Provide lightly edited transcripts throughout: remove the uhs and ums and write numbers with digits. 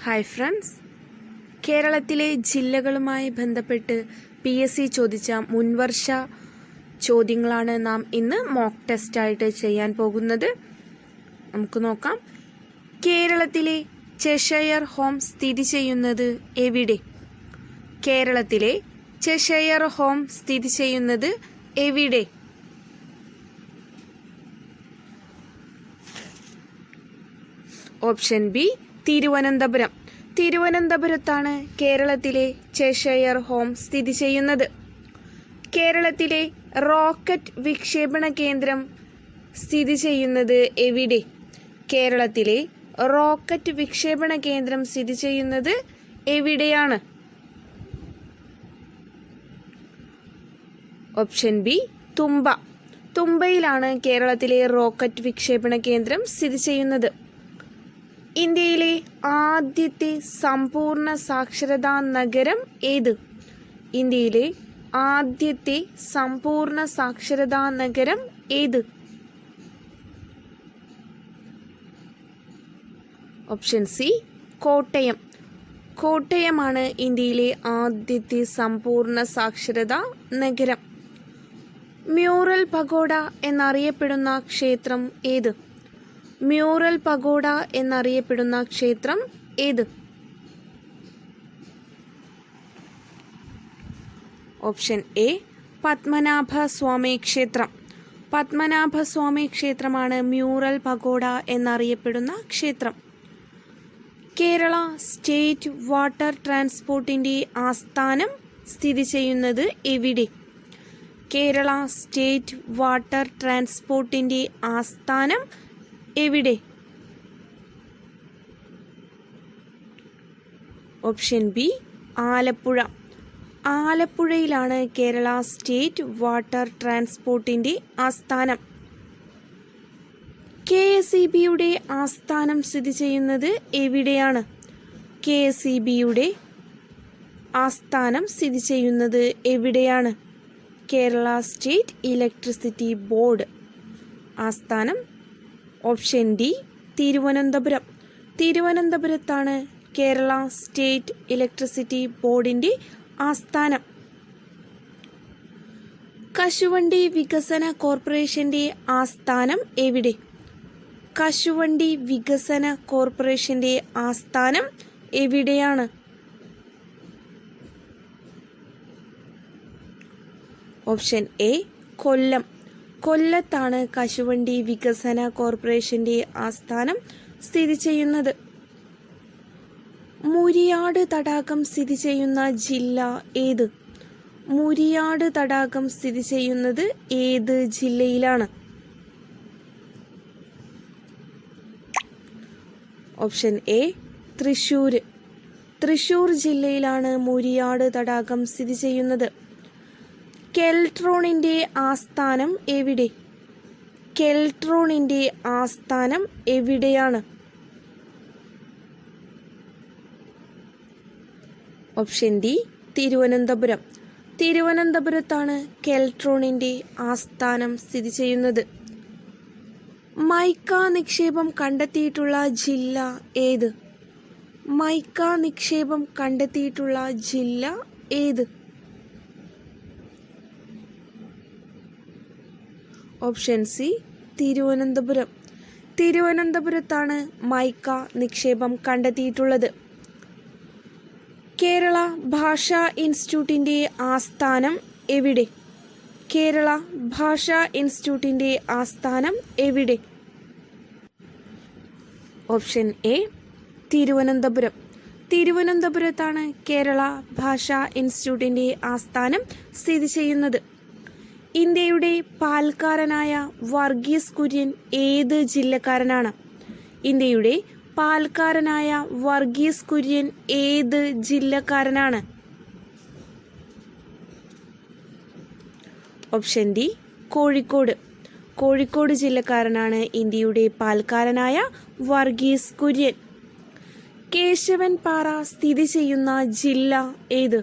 Hi friends, കേരളത്തിലെ ജില്ലകളുമായി ബന്ധപ്പെട്ട് PSC ചോദിച്ച മുൻവർഷ ചോദ്യങ്ങളാണ് നാം ഇന്ന് മോക്ക് ടെസ്റ്റായിട്ട് ചെയ്യാൻ പോകുന്നത്. നമുക്ക് നോക്കാം. കേരളത്തിലെ ചെഷയർ ഹോം സ്ഥിതി ചെയ്യുന്നത് എവിടെ? കേരളത്തിലെ ചെഷയർ ഹോം സ്ഥിതി ചെയ്യുന്നത് എവിടെ? Option B, Thiruvananthapuram. തിരുവനന്തപുരത്താണ് കേരളത്തിലെ ചെഷയർ ഹോം സ്ഥിതി ചെയ്യുന്നത്. കേരളത്തിലെ റോക്കറ്റ് വിക്ഷേപണ കേന്ദ്രം സ്ഥിതി ചെയ്യുന്നത് എവിടെ? കേരളത്തിലെ റോക്കറ്റ് വിക്ഷേപണ കേന്ദ്രം സ്ഥിതി ചെയ്യുന്നത് എവിടെയാണ്? ഓപ്ഷൻ ബി, തുമ്പ. തുമ്പയിലാണ് കേരളത്തിലെ റോക്കറ്റ് വിക്ഷേപണ കേന്ദ്രം സ്ഥിതി ചെയ്യുന്നത്. ഇന്ത്യയിലെ ആദ്യത്തെ സമ്പൂർണ്ണ സാക്ഷരതാ നഗരം ഏത്? ഇന്ത്യയിലെ ആദ്യത്തെ സമ്പൂർണ്ണ സാക്ഷരതാ നഗരം ഏത്? Option C, Kottayam. കോട്ടയമാണ് ഇന്ത്യയിലെ ആദ്യത്തെ സമ്പൂർണ്ണ സാക്ഷരതാ നഗരം. മ്യൂറൽ പഗോഡ എന്നറിയപ്പെടുന്ന ക്ഷേത്രം ഏത്? മ്യൂറൽ പഗോഡ എന്നറിയപ്പെടുന്ന ക്ഷേത്രം ഏത്? ഓപ്ഷൻ എ, പത്മനാഭസ്വാമി ക്ഷേത്രം. പത്മനാഭസ്വാമി ക്ഷേത്രമാണ് മ്യൂറൽ പഗോഡ എന്നറിയപ്പെടുന്ന ക്ഷേത്രം. കേരള സ്റ്റേറ്റ് വാട്ടർ ട്രാൻസ്പോർട്ടിൻ്റെ ആസ്ഥാനം സ്ഥിതി ചെയ്യുന്നത് എവിടെ? കേരള സ്റ്റേറ്റ് വാട്ടർ ട്രാൻസ്പോർട്ടിൻ്റെ ആസ്ഥാനം എവിടെ? Option B, Alappuzha. ആലപ്പുഴയിലാണ് കേരള സ്റ്റേറ്റ് വാട്ടർ ട്രാൻസ്പോർട്ടിൻ്റെ ആസ്ഥാനം. KSEBയുടെ ആസ്ഥാനം സ്ഥിതി ചെയ്യുന്നത് എവിടെയാണ്? KSEBയുടെ ആസ്ഥാനം സ്ഥിതി ചെയ്യുന്നത് എവിടെയാണ്? Kerala state electricity board. ആസ്ഥാനം ഓപ്ഷൻ ഡി, തിരുവനന്തപുരം. തിരുവനന്തപുരത്താണ് കേരള സ്റ്റേറ്റ് ഇലക്ട്രിസിറ്റി ബോർഡിൻ്റെ ആസ്ഥാനം. കശുവണ്ടി വികസന കോർപ്പറേഷന്റെ ആസ്ഥാനം എവിടെ? കശുവണ്ടി വികസന കോർപ്പറേഷന്റെ ആസ്ഥാനം എവിടെയാണ്? ഓപ്ഷൻ എ, കൊല്ലം. കൊല്ലത്താണ് കശുവണ്ടി വികസന കോർപ്പറേഷന്റെ ആസ്ഥാനം സ്ഥിതി ചെയ്യുന്നത്. മുരിയാട് തടാകം സ്ഥിതി ചെയ്യുന്ന ജില്ല ഏത്? മുരിയാട് തടാകം സ്ഥിതി ചെയ്യുന്നത് ഏത് ജില്ലയിലാണ്? Option A, Thrissur. തൃശ്ശൂർ ജില്ലയിലാണ് മുരിയാട് തടാകം സ്ഥിതി ചെയ്യുന്നത്. കെൽട്രോണിൻ്റെ ആസ്ഥാനം എവിടെ? കെൽട്രോണിൻ്റെ ആസ്ഥാനം എവിടെയാണ്? Option D, Thiruvananthapuram. തിരുവനന്തപുരത്താണ് കെൽട്രോണിൻ്റെ ആസ്ഥാനം സ്ഥിതി ചെയ്യുന്നത്. മൈക്ക നിക്ഷേപം കണ്ടെത്തിയിട്ടുള്ള ജില്ല ഏത്? മൈക്ക നിക്ഷേപം കണ്ടെത്തിയിട്ടുള്ള ജില്ല ഏത്? Option C, Thiruvananthapuram. തിരുവനന്തപുരത്താണ് മൈക്ക നിക്ഷേപം കണ്ടെത്തിയിട്ടുള്ളത്. കേരള ഭാഷാ ഇൻസ്റ്റിറ്റ്യൂട്ടിൻ്റെ ആസ്ഥാനം എവിടെ? കേരള ഭാഷാ ഇൻസ്റ്റിറ്റ്യൂട്ടിൻ്റെ ആസ്ഥാനം എവിടെ? Option A, Thiruvananthapuram. തിരുവനന്തപുരത്താണ് കേരള ഭാഷാ ഇൻസ്റ്റിറ്റ്യൂട്ടിൻ്റെ ആസ്ഥാനം സ്ഥിതി ചെയ്യുന്നത്. ഇന്ത്യയുടെ പാൽക്കാരനായ വർഗീസ് കുര്യൻ ഏത് ജില്ലക്കാരനാണ്? ഇന്ത്യയുടെ പാൽക്കാരനായ വർഗീസ് കുര്യൻ ഏത് ജില്ലക്കാരനാണ്? Option D, Kozhikode. കോഴിക്കോട് ജില്ലക്കാരനാണ് ഇന്ത്യയുടെ പാൽക്കാരനായ വർഗീസ് കുര്യൻ. കേശവൻ പാറ സ്ഥിതി ചെയ്യുന്ന ജില്ല ഏത്?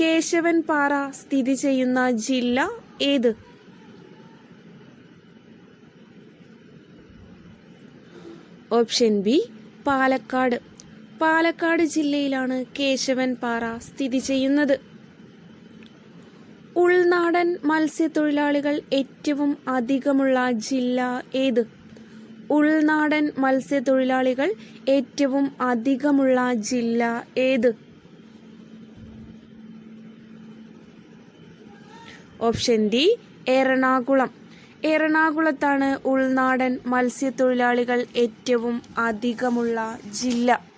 കേശവൻ പാറ സ്ഥിതി ചെയ്യുന്ന ജില്ല ഏത്? Option B Palakkad. പാലക്കാട് ജില്ലയിലാണ് കേശവൻ പാറ സ്ഥിതി ചെയ്യുന്നത്. ഉൾനാടൻ മത്സ്യത്തൊഴിലാളികൾ ഏറ്റവും അധികമുള്ള ജില്ല ഏത്? ഉൾനാടൻ മത്സ്യത്തൊഴിലാളികൾ ഏറ്റവും അധികമുള്ള ജില്ല ഏത്? Option D Ernakulam. എറണാകുളത്താണ് ഉൾനാടൻ മത്സ്യത്തൊഴിലാളികൾ ഏറ്റവും അധികമുള്ള ജില്ല.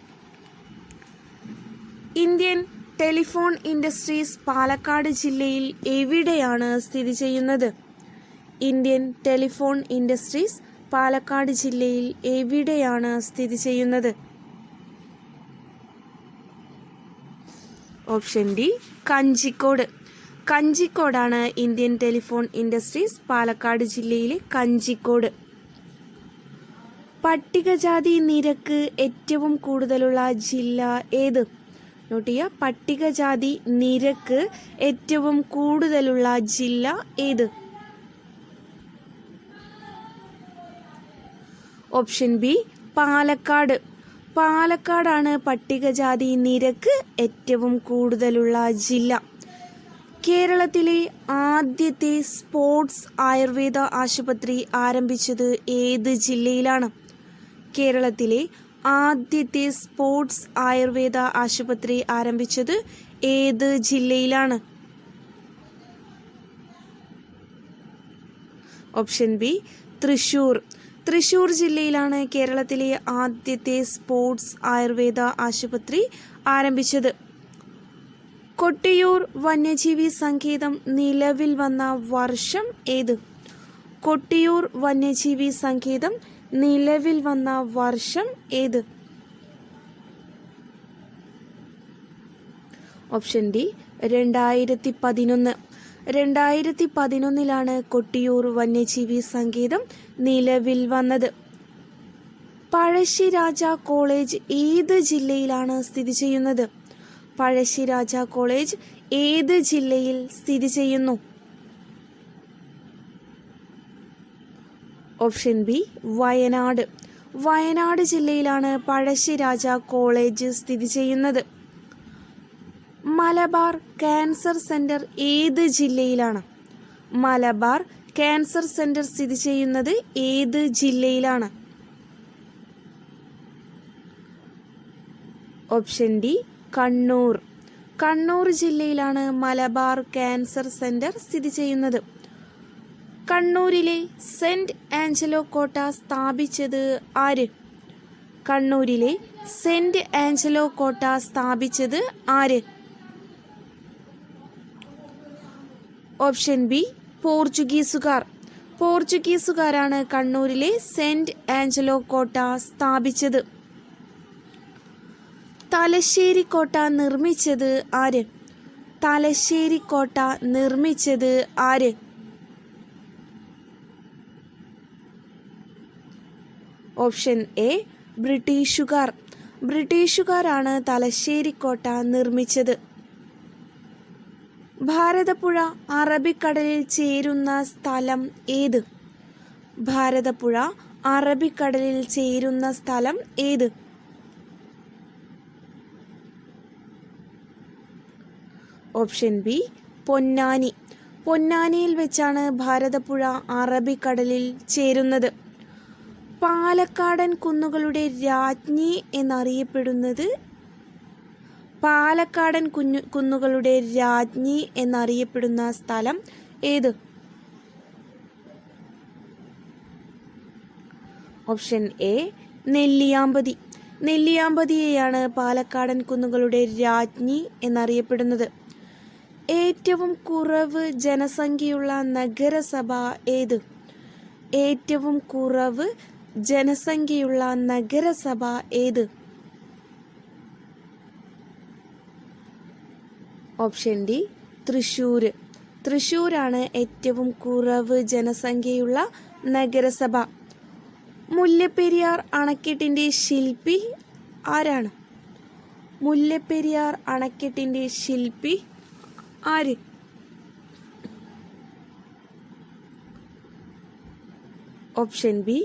ഇന്ത്യൻ ടെലിഫോൺ ഇൻഡസ്ട്രീസ് പാലക്കാട് ജില്ലയിൽ എവിടെയാണ് സ്ഥിതി ചെയ്യുന്നത്? ഇന്ത്യൻ ടെലിഫോൺ ഇൻഡസ്ട്രീസ് പാലക്കാട് ജില്ലയിൽ എവിടെയാണ് സ്ഥിതി ചെയ്യുന്നത്? Option D Kanjikode. കഞ്ചിക്കോടാണ് ഇന്ത്യൻ ടെലിഫോൺ ഇൻഡസ്ട്രീസ് പാലക്കാട് ജില്ലയിലെ കഞ്ചിക്കോട്. പട്ടികജാതി നിരക്ക് ഏറ്റവും കൂടുതലുള്ള ജില്ല ഏത്? നോട്ട് ചെയ്യുക, പട്ടികജാതി നിരക്ക് ഏറ്റവും കൂടുതലുള്ള ജില്ല ഏത്? Option B Palakkad. പാലക്കാടാണ് പട്ടികജാതി നിരക്ക് ഏറ്റവും കൂടുതലുള്ള ജില്ല. കേരളത്തിലെ ആദ്യത്തെ സ്പോർട്സ് ആയുർവേദ ആശുപത്രി ആരംഭിച്ചത് ഏത് ജില്ലയിലാണ്? കേരളത്തിലെ ആദ്യത്തെ സ്പോർട്സ് ആയുർവേദ ആശുപത്രി ആരംഭിച്ചത് ഏത് ജില്ലയിലാണ്? Option B Thrissur. തൃശൂർ ജില്ലയിലാണ് കേരളത്തിലെ ആദ്യത്തെ സ്പോർട്സ് ആയുർവേദ ആശുപത്രി ആരംഭിച്ചത്. കൊട്ടിയൂർ വന്യജീവി സങ്കേതം നിലവിൽ വന്ന വർഷം ഏത്? കൊട്ടിയൂർ വന്യജീവി സങ്കേതം നിലവിൽ വന്ന വർഷം ഏത്? Option D 2011. 2011 കൊട്ടിയൂർ വന്യജീവി സങ്കേതം നിലവിൽ വന്നത്. പഴശ്ശിരാജ കോളേജ് ഏത് ജില്ലയിലാണ് സ്ഥിതി ചെയ്യുന്നത്? പഴശ്ശിരാജ കോളേജ് ഏത് ജില്ലയിൽ സ്ഥിതി ചെയ്യുന്നു? Option B Wayanad. വയനാട് ജില്ലയിലാണ് പഴശ്ശിരാജ കോളേജ് സ്ഥിതി ചെയ്യുന്നത്. മലബാർ ക്യാൻസർ സെന്റർ ഏത് ജില്ലയിലാണ്? മലബാർ ക്യാൻസർ സെന്റർ സ്ഥിതി ചെയ്യുന്നത് ഏത് ജില്ലയിലാണ്? Option D Kannur. കണ്ണൂർ ജില്ലയിലാണ് മലബാർ ക്യാൻസർ സെന്റർ സ്ഥിതി ചെയ്യുന്നത്. കണ്ണൂരിലെ സെന്റ് ആഞ്ചലോ കോട്ട സ്ഥാപിച്ചത് ആര്? കണ്ണൂരിലെ സെന്റ് ആഞ്ചലോ കോട്ട സ്ഥാപിച്ചത് ആര്? ഓപ്ഷൻ ബി പോർച്ചുഗീസുകാർ. പോർച്ചുഗീസുകാരാണ് കണ്ണൂരിലെ സെന്റ് ആഞ്ചലോ കോട്ട സ്ഥാപിച്ചത്. തലശ്ശേരി കോട്ട നിർമ്മിച്ചത് ആര്? തലശ്ശേരി കോട്ട നിർമ്മിച്ചത് ആര്? ഓപ്ഷൻ എ ബ്രിട്ടീഷുകാർ. ബ്രിട്ടീഷുകാരാണ് തലശ്ശേരി കോട്ട നിർമ്മിച്ചത്. ഭാരതപ്പുഴ അറബിക്കടലിൽ ചേരുന്ന സ്ഥലം ഏത്? ഭാരതപ്പുഴ അറബിക്കടലിൽ ചേരുന്ന സ്ഥലം ഏത്? Option B Ponnani. പൊന്നാനിയിൽ വെച്ചാണ് ഭാരതപ്പുഴ അറബിക്കടലിൽ ചേരുന്നത്. പാലക്കാടൻ കുന്നുകളുടെ രാജ്ഞി എന്നറിയപ്പെടുന്നത്? പാലക്കാടൻ കുന്നുകളുടെ രാജ്ഞി എന്നറിയപ്പെടുന്ന സ്ഥലം ഏത്? Option A Nelliyampathy. നെല്ലിയാമ്പതിയെയാണ് പാലക്കാടൻ കുന്നുകളുടെ രാജ്ഞി എന്നറിയപ്പെടുന്നത്. ഏറ്റവും കുറവ് ജനസംഖ്യയുള്ള നഗരസഭ ഏത്? ഏറ്റവും കുറവ് ജനസംഖ്യയുള്ള നഗരസഭ ഏത്? Option D Thrissur. തൃശ്ശൂരാണ് ഏറ്റവും കുറവ് ജനസംഖ്യയുള്ള നഗരസഭ. മുല്ലപ്പെരിയാർ അണക്കെട്ടിന്റെ ശില്പി ആരാണ്? മുല്ലപ്പെരിയാർ അണക്കെട്ടിന്റെ ശില്പി ആര്? Option B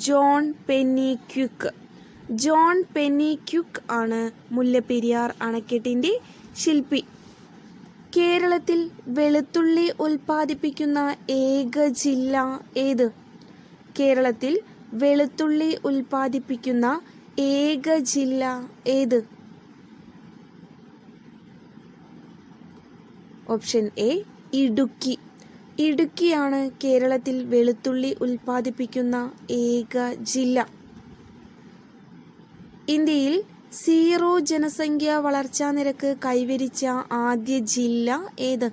John John Pennycuick ആണ് മുല്ലപ്പെരിയാർ അണക്കെട്ടിൻ്റെ ശില്പി. കേരളത്തിൽ വെളുത്തുള്ളി ഉൽപ്പാദിപ്പിക്കുന്ന ഏക ജില്ല ഏത്? കേരളത്തിൽ വെളുത്തുള്ളി ഉൽപ്പാദിപ്പിക്കുന്ന ഏക ജില്ല ഏത്? Option A Idukki. ഇടുക്കിയാണ് കേരളത്തിൽ വെളുത്തുള്ളി ഉൽപ്പാദിപ്പിക്കുന്ന ഏക ജില്ല. ഇന്ത്യയിൽ സീറോ ജനസംഖ്യാ വളർച്ചാ നിരക്ക് കൈവരിച്ച ആദ്യ ജില്ല ഏത്?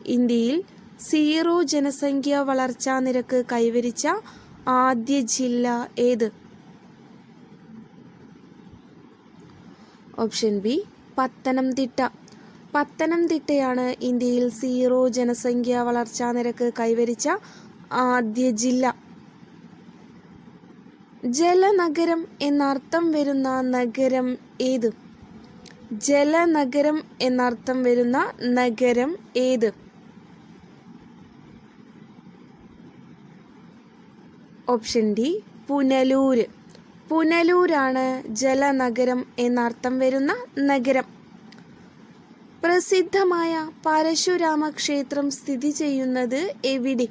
ഇന്ത്യയിൽ സീറോ ജനസംഖ്യാ വളർച്ചാ നിരക്ക് കൈവരിച്ച ആദ്യ ജില്ല ഏത്? Option B Pathanamthitta. പത്തനംതിട്ടയാണ് ഇന്ത്യയിൽ സീറോ ജനസംഖ്യാ വളർച്ചാ നിരക്ക് കൈവരിച്ച ആദ്യ ജില്ല. ജലനഗരം എന്നർത്ഥം വരുന്ന നഗരം ഏത്? ജലനഗരം എന്നർത്ഥം വരുന്ന നഗരം ഏത്? Option D Punalur. പുനലൂരാണ് ജലനഗരം എന്നർത്ഥം വരുന്ന നഗരം. പ്രസിദ്ധമായ പരശുരാമ ക്ഷേത്രം സ്ഥിതി ചെയ്യുന്നത് എവിടെ?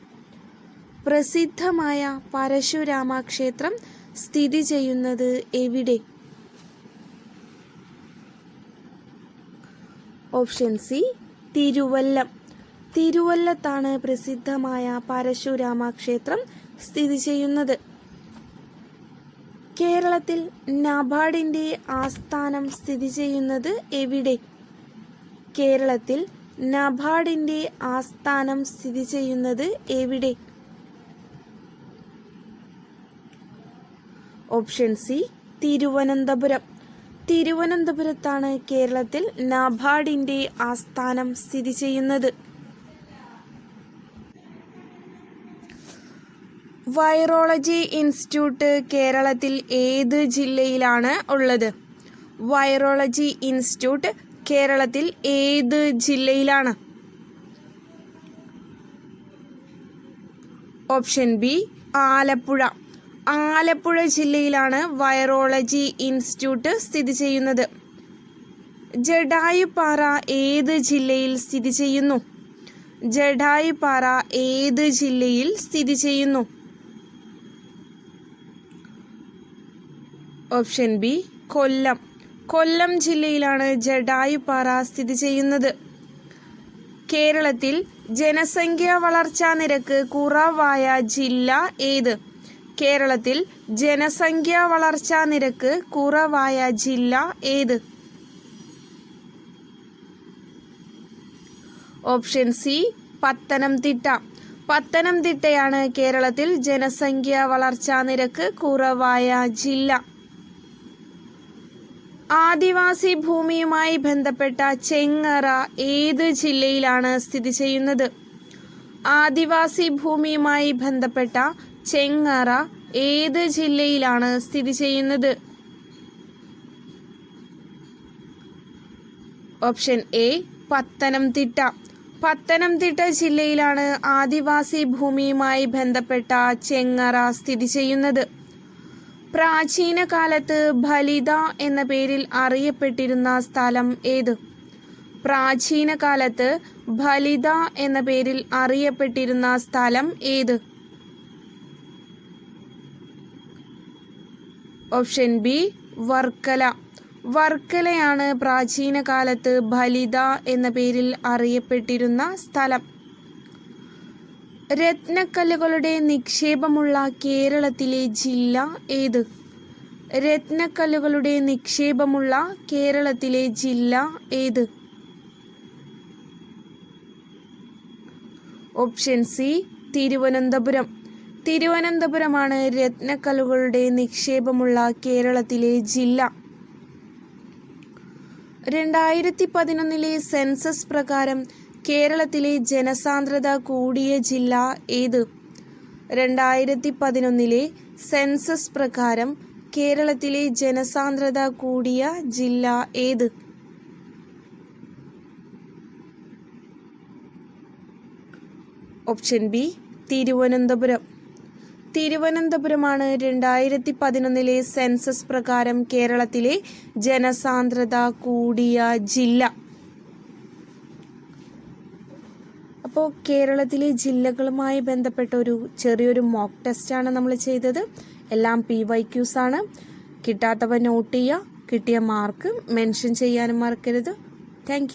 പ്രസിദ്ധമായ പരശുരാമ ക്ഷേത്രം സ്ഥിതി ചെയ്യുന്നത് എവിടെ? Option C Thiruvallam. തിരുവല്ലത്താണ് പ്രസിദ്ധമായ പരശുരാമ ക്ഷേത്രം സ്ഥിതി ചെയ്യുന്നത്. കേരളത്തിൽ നബാർഡിന്റെ ആസ്ഥാനം സ്ഥിതി ചെയ്യുന്നത് എവിടെ? കേരളത്തിൽ നബാർഡിന്റെ ആസ്ഥാനം സ്ഥിതി ചെയ്യുന്നത് എവിടെ? Option C Thiruvananthapuram. തിരുവനന്തപുരത്താണ് കേരളത്തിൽ നബാർഡിന്റെ ആസ്ഥാനം സ്ഥിതി ചെയ്യുന്നത്. വൈറോളജി ഇൻസ്റ്റിറ്റ്യൂട്ട് കേരളത്തിൽ ഏത് ജില്ലയിലാണ് ഉള്ളത്? വൈറോളജി ഇൻസ്റ്റിറ്റ്യൂട്ട് കേരളത്തിൽ ഏത് ജില്ലയിലാണ്? Option B Alappuzha. ആലപ്പുഴ ജില്ലയിലാണ് വൈറോളജി ഇൻസ്റ്റിറ്റ്യൂട്ട് സ്ഥിതി ചെയ്യുന്നത്. ജടായുപ്പാറ ഏത് ജില്ലയിൽ സ്ഥിതി ചെയ്യുന്നു? ജടായുപ്പാറ ഏത് ജില്ലയിൽ സ്ഥിതി ചെയ്യുന്നു? ഓപ്ഷൻ ബി കൊല്ലം. കൊല്ലം ജില്ലയിലാണ് ജടായുപ്പാറ സ്ഥിതി ചെയ്യുന്നത്. കേരളത്തിൽ ജനസംഖ്യാ വളർച്ചാ നിരക്ക് കുറവായ ജില്ല ഏത്? കേരളത്തിൽ ജനസംഖ്യാ വളർച്ചാ നിരക്ക് കുറവായ ജില്ല ഏത്? Option C Pathanamthitta. പത്തനംതിട്ടയാണ് കേരളത്തിൽ ജനസംഖ്യാ വളർച്ചാ നിരക്ക് കുറവായ ജില്ല. ആദിവാസി ഭൂമിയുമായി ബന്ധപ്പെട്ട ചെങ്ങറ ഏത് ജില്ലയിലാണ് സ്ഥിതി ചെയ്യുന്നത്? ആദിവാസി ഭൂമിയുമായി ബന്ധപ്പെട്ട ചെങ്ങറ ഏത് ജില്ലയിലാണ് സ്ഥിതി ചെയ്യുന്നത്? Option A Pathanamthitta. പത്തനംതിട്ട ജില്ലയിലാണ് ആദിവാസി ഭൂമിയുമായി ബന്ധപ്പെട്ട ചെങ്ങറ സ്ഥിതി ചെയ്യുന്നത്. പ്രാചീന കാലത്ത് ഫലിത എന്ന പേരിൽ അറിയപ്പെട്ടിരുന്ന സ്ഥലം ഏത്? പ്രാചീന കാലത്ത് ഫലിത എന്ന പേരിൽ അറിയപ്പെട്ടിരുന്ന സ്ഥലം ഏത്? Option B Varkala. വർക്കലയാണ് പ്രാചീന കാലത്ത് ഫലിത എന്ന പേരിൽ അറിയപ്പെട്ടിരുന്ന സ്ഥലം. രത്നക്കല്ലുകളുടെ നിക്ഷേപമുള്ള കേരളത്തിലെ ജില്ല ഏത്? രത്നക്കല്ലുകളുടെ നിക്ഷേപമുള്ള കേരളത്തിലെ ജില്ല ഏത്? Option C Thiruvananthapuram. തിരുവനന്തപുരമാണ് രത്നക്കല്ലുകളുടെ നിക്ഷേപമുള്ള കേരളത്തിലെ ജില്ല. 2011 സെൻസസ് പ്രകാരം കേരളത്തിലെ ജനസാന്ദ്രത കൂടിയ ജില്ല ഏത്? 2011 സെൻസസ് പ്രകാരം കേരളത്തിലെ ജനസാന്ദ്രത കൂടിയ ജില്ല ഏത്? Option B Thiruvananthapuram. തിരുവനന്തപുരമാണ് 2011 സെൻസസ് പ്രകാരം കേരളത്തിലെ ജനസാന്ദ്രത കൂടിയ ജില്ല. അപ്പോൾ കേരളത്തിലെ ജില്ലകളുമായി ബന്ധപ്പെട്ട ഒരു ചെറിയൊരു മോക്ക് ടെസ്റ്റാണ് നമ്മൾ ചെയ്തത്. എല്ലാം PYQs ആണ്. കിട്ടാത്തവ നോട്ട് ചെയ്യുക. കിട്ടിയ മാർക്ക് മെൻഷൻ ചെയ്യാനും മറക്കരുത്. താങ്ക്